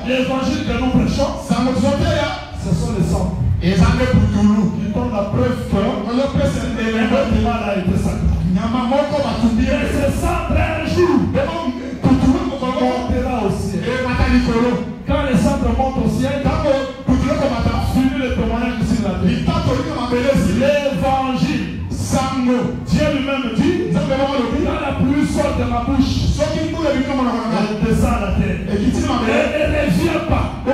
l'évangile que nous prêchons, ce sont les cendres. Qui donnent la preuve que l'animal a été sacrifié. Et ce cendre un jour montera au ciel. Quand les cendres montent au ciel, suivez le témoignage ici de la terre. L'évangile. Dieu lui-même dit, quand la pluie sort de ma bouche, elle descend à la terre. Elle ne revient pas. La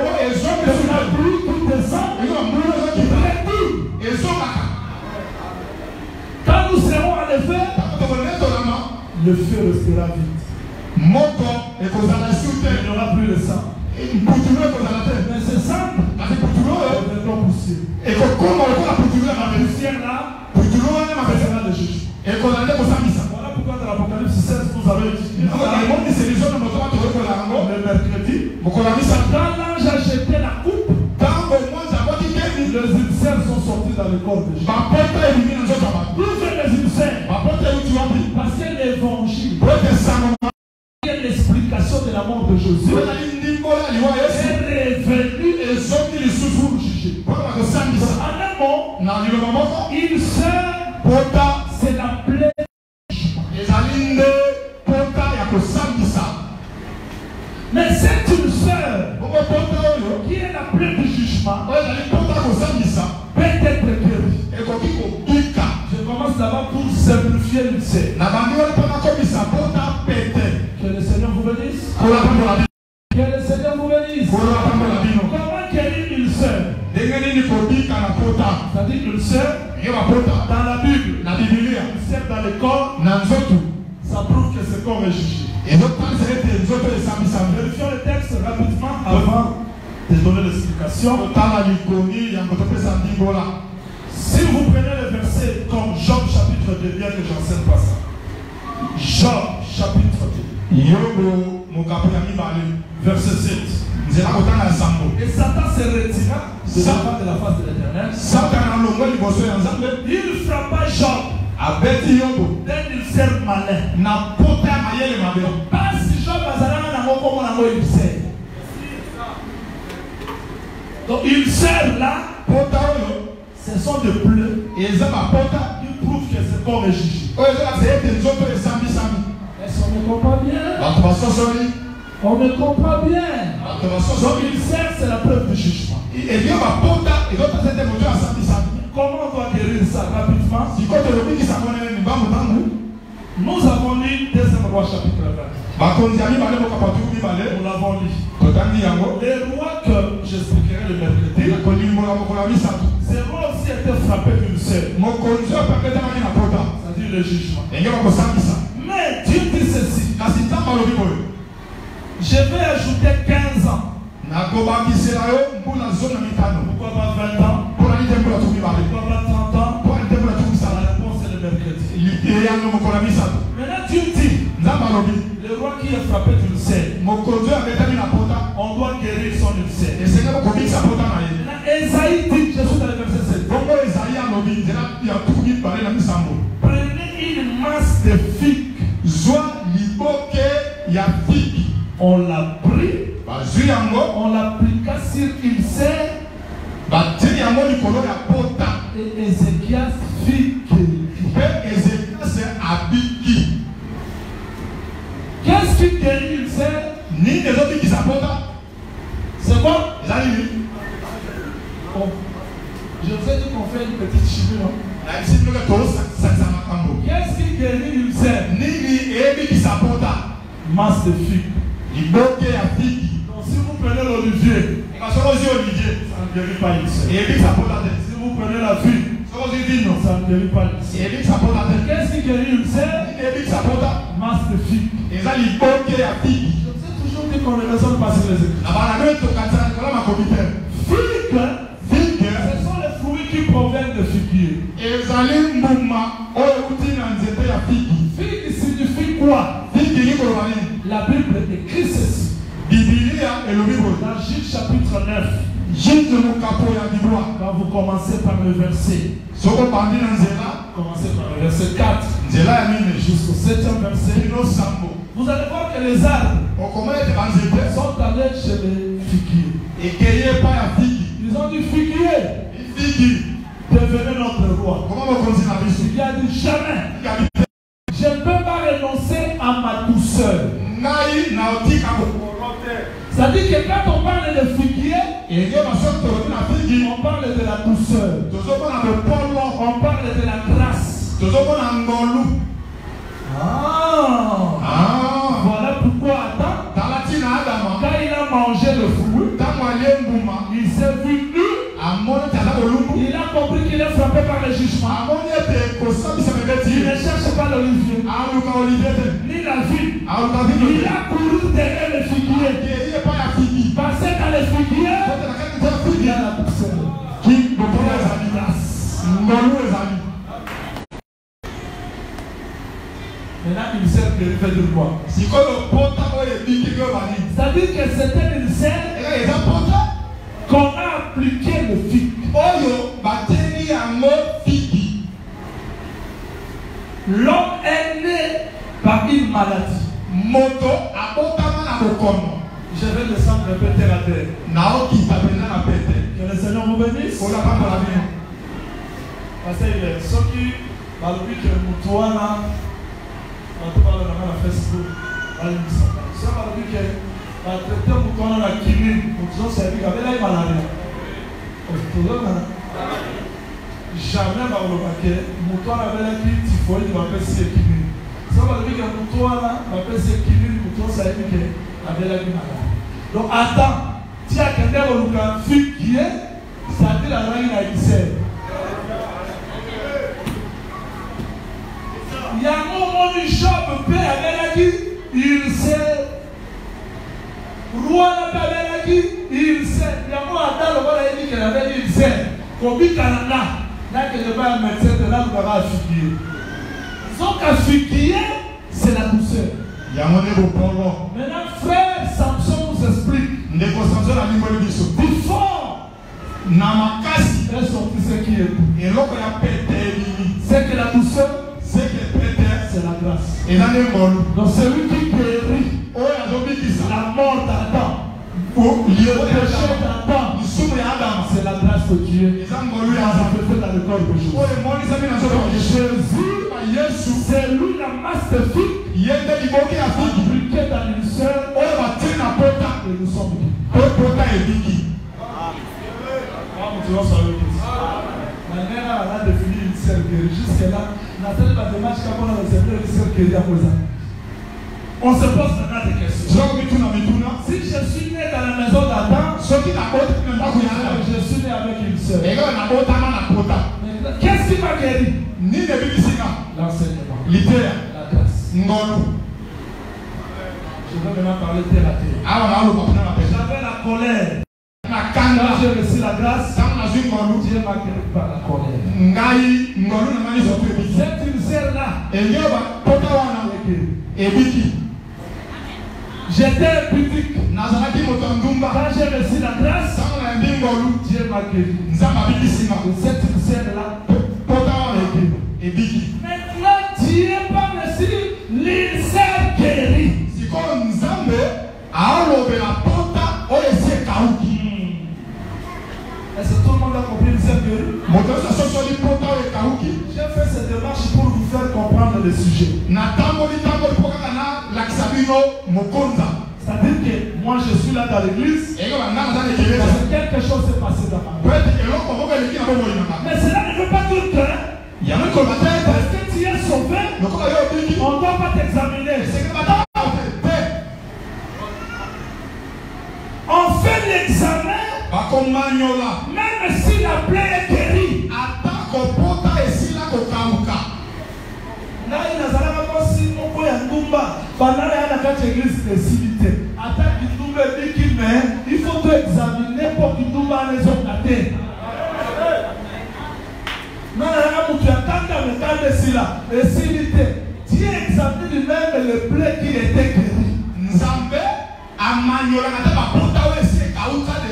pluie qui descend, quand nous serons à l'effet, le feu restera vide. Il n'y aura plus de sang. Mais ce sang deviendra poussière. Et la poussière là, sera le juge. Voilà pourquoi dans l'Apocalypse 16, vous avez dit le mercredi, quand l'ange a jeté la coupe, les Égyptiens sont sortis dans le corps de Jésus. D'où viennent les Égyptiens? Parce que l'évangile est l'explication de la mort de Jésus est revenu et pour juger. En un mot, il sert, c'est la plaie. Mais c'est une sœur qui est la plaie du jugement peut être guérie. Je commence d'abord pour simplifier le sait. Que le Seigneur vous bénisse. Que le Seigneur vous bénisse. Comment guérir une sœur? C'est-à-dire une sœur dans la Bible, une sœur dans le corps, ça prouve que ce corps est jugé. Vérifions le texte rapidement avant de donner l'explication. Si vous prenez le verset comme Job chapitre 2, bien que j'enseigne pas ça. Job chapitre 2. Verset 7. Et Satan se retira de la face de l'Éternel. Il frappa Job. Dès qu'il sert malin. Pas si Job a il sert. Donc il sert là. Ce sont des plaies. Ils prouvent que ce corps est jugé. Est-ce qu'on ne comprend bien? On ne comprend bien. Donc il sert, c'est la preuve du jugement. Comment on va guérir ça rapidement? Nous avons lu 2 Rois chapitre 20. Nous l'avons lu. Les rois que j'expliquerai le mercredi, ces rois aussi étaient frappés d'une sœur. C'est-à-dire le jugement. Mais Dieu dit ceci. Je vais ajouter 15 ans. Pourquoi pas 20 ans? Pourquoi pas 30 ans? La réponse est le mercredi. Maintenant Dieu dit, le roi qui est frappé d'ulcère, on doit guérir son ulcère. Esaïe dit, je suis dans le verset 7. Prenez une masse de figues. On l'a pris, on l'appliqua sur ulcère. Et Ézéchias fit guérir. Qu'est-ce qui guérit l'ulcère? C'est quoi? Bon. Je vous ai dit qu'on fait une petite chimie, non? Qu'est-ce qui guérit l'ulcère? Masse de figues. Donc si vous prenez l'olivier, ça ne guérit pas l'ulcère. Si vous prenez la figue, ça ne guérit pas l'ulcère. Qu'est-ce qui guérit l'ulcère? Masse de figues. Je vous ai toujours dit qu'on ne raisonne pas sur les écritures. Figue, ce sont les fruits qui proviennent de figuier. Figue signifie quoi? La Bible écrit ceci. Dans Juge chapitre 9. Quand vous commencez par le verset, commencez par le verset 4 jusqu'au 7e verset, vous allez voir que les arbres sont allés chez les figuiers. Ils ont dit figuier, devenez notre roi. Il a dit jamais. Je ne peux pas renoncer à ma douceur. C'est-à-dire que quand on parle de figuier, on parle de la douceur. On parle de la grâce. Voilà pourquoi Adam, quand il a mangé le fruit, il s'est vu nu. Il a compris qu'il est frappé par le jugement. Il ne cherche pas l'olivier, ni la vie. Il a couru derrière le figuier. Parce que dans le figuier, il y a la douceur. Il y a la grâce. Maintenant, il sert que fait de quoi? C'est-à-dire que c'était une ulcère qu'on a appliqué le figue. L'homme est né par une maladie. Je vais descendre un peu terre à terre. Que le Seigneur vous bénisse. Parce que ceux qui parlent que Moutouana, on parle dans la Facebook, ceux qui parlent que traiter Moutouana la kinine, Moutouana c'est avec la maladie. Jamais dans le paquet, Moutouana avait la kinine, il faut dire que c'est kinine. Ceux qui parlent que Moutouana, c'est kinine, Moutouana c'est avec la maladie. Donc attends, tu as quelqu'un qui a fait qui est, ça dit la langue à Israël. Il y a un moment où Job peut avoir dit, il sait. Roi n'a pas dit, il sait. Il y a un moment où Adam dit qu'il avait dit, il sait. Comme il Canada, là que je vais à médecin de là, vous avez figuier. Donc à figuier, c'est la douceur. Maintenant, frère Samson nous explique. Before est sorti ce qui est tout. C'est que la douceur, c'est la grâce. Donc celui qui guérit la mort d'Adam, le péché d'Adam, c'est la grâce de Dieu. Ça peut faire dans le corps de Jésus, c'est lui la masse de figues appliquée dans l'ulcère et nous sommes guéris. Maintenant, on a défini l'ulcère guéri. Jusque-là, on a fait la démarche qu'on a réservé l'ulcère guéri à présent. On se pose maintenant des questions. Si je suis né dans la maison d'Adam, je suis né avec une sœur. Qu'est-ce qui m'a guéri? L'idée. La grâce. Ngolo. Je vais maintenant parler terre à terre. J'avais la colère. Quand j'ai reçu la grâce, Dieu m'a guéri par la colère. Cette ulcère-là, j'étais impudique. Quand j'ai reçu la grâce, Dieu m'a guéri. Cette ulcère-là, maintenant Dieu va reçu l'ulcère guéri. Est-ce que tout le monde a compris l'ulcère guéri? J'ai fait cette démarche pour vous faire comprendre le sujet. C'est-à-dire que moi je suis là dans l'église parce que quelque chose s'est passé dans ma vie. Mais cela ne veut pas dire que parce que tu es sauvé, on ne doit pas t'examiner. On fait l'examen même si la plaie est guérie. Il faut te examiner pour que tu les autres. Dieu examine lui-même les plaies qui étaient guéries.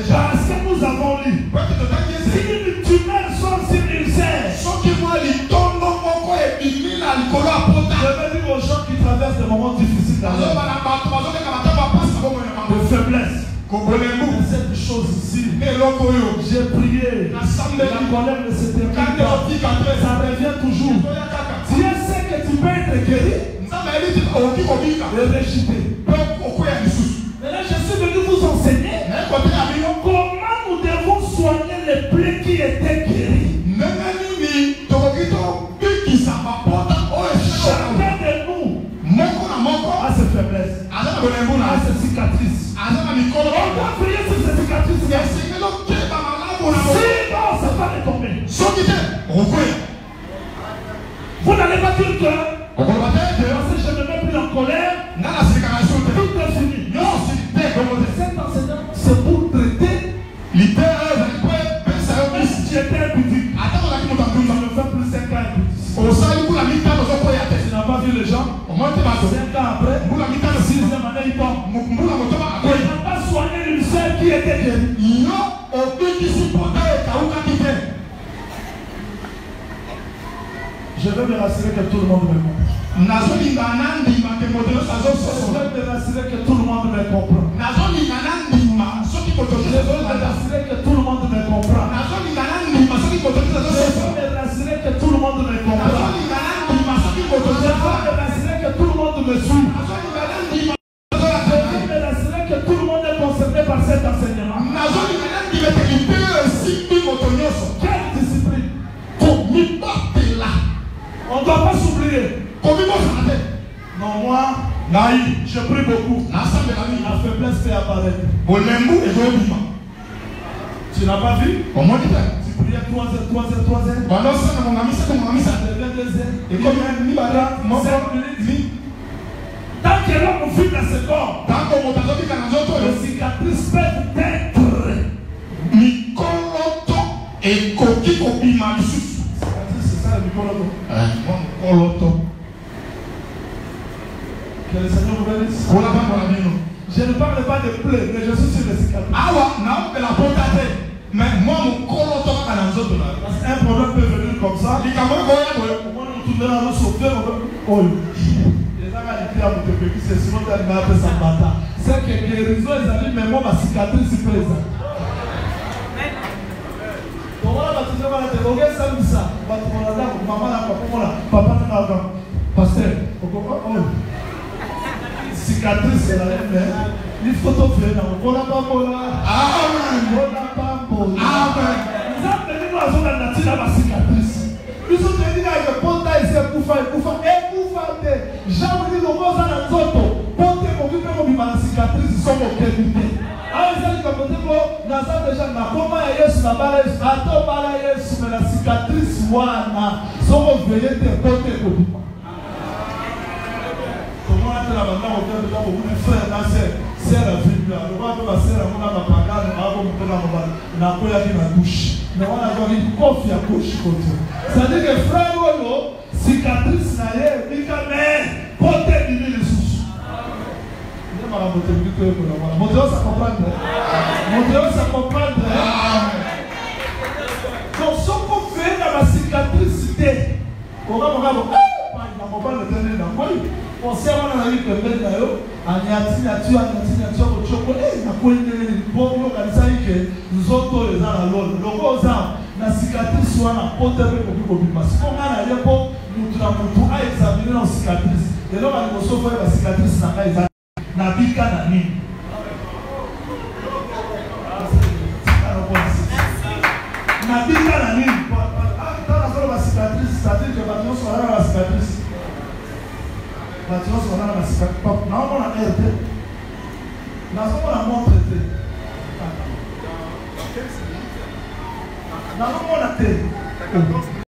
Parce que nous avons lu. Si une tumeur sort sur l'ulcère, je vais dire aux gens qui traversent des moments difficiles dans leur vie, de faiblesse. Cette chose ici, j'ai prié, la colère ne se termine pas, ça revient toujours. Dieu sait que tu peux être guéri et rejeté. Maintenant je suis venu vous enseigner comment nous devons soigner les plaies qui étaient guéries. Chacun de nous a ses faiblesses, a ses cicatrices. On doit prier sur ces cicatrices. Sinon, ça va retomber. Vous n'allez pas dire que parce que je ne me mets plus en colère, tout est fini. Non, cet enseignant, c'est pour traiter. J'étais impudique. Ça me fait plus 5 ans impudique. Tu n'as pas vu les gens 5 ans après, 6e année, ils tombent. On n'a pas soigné l'ulcère qui était guéri. Je vais me rassurer que tout le monde me comprend. Je vais me rassurer que tout le monde me comprend. Je veux me rassurer que tout le monde me comprend. Je veux me rassurer que tout le monde me comprend. Je veux me rassurer que tout le monde me suit. Je veux me rassurer que tout le monde est concerné par cet enseignement. Quelle discipline? On ne doit pas s'oublier. Non, moi, je prie beaucoup. La faiblesse fait apparaître. Tu n'as pas vu? Tu priais 3 heures. Ça devient 2 heures. Tant que l'homme vit dans ce corps, les cicatrices peuvent être. C'est ça le micoloto. Que le Seigneur vous bénisse. Je ne parle pas de plaies, mais je suis sur les cicatrices. Parce qu'un problème peut venir comme ça. Au moins nous tournons dans le sauver. C'est que guérison les amis, mais moi ma cicatrice est présente. Cicatrice c'est la même. Il faut te faire. On n'a pas mola. Amen. On n'a pas mola. Amen. Nous avons venu dans la nature ma cicatrice. Nous sommes venus avec le ponta et c'est pour faire. J'ai envie de voir ça dans les autres. Ponta pour que nous ma cicatrice sont au qualité. Alors ils ont dit que nous avons déjà ma comment est-ce la balai attends balai mais la cicatrice wana sont veillés de ponta pour la banda au cœur de mon frère, ma sœur, c'est la vie. Le roi de ma sœur, on a ma pagane, on a mon père, on a quoi qui ma douche. Mais on a une coffre à gauche côté. C'est-à-dire que frère, cicatrice na ye, il a mais porter les sous. Il m'a monté du cœur pour la voir. Monter ça comprendre. Monter ça comprendre. Donc, ce qu'on fait dans la cicatrice, on va pas le tenir dans moi. On sait qu'on a eu que ben d'ailleurs, en nature, on chocolat, on a connu les bons localisés que nous autres les uns à l'autre. Donc, aux gens, la cicatrice soit la porte de l'objet. Parce qu'on a à l'époque, nous avons examiné la cicatrice. Et là, on a sauvé la cicatrice na bika na nini. Na bika na nini. Dans la cicatrice, c'est-à-dire que maintenant, on a la cicatrice. Maintenant, on a la cicatrice. Non, on a RT. Nous avons la montre T. Nous avons la T.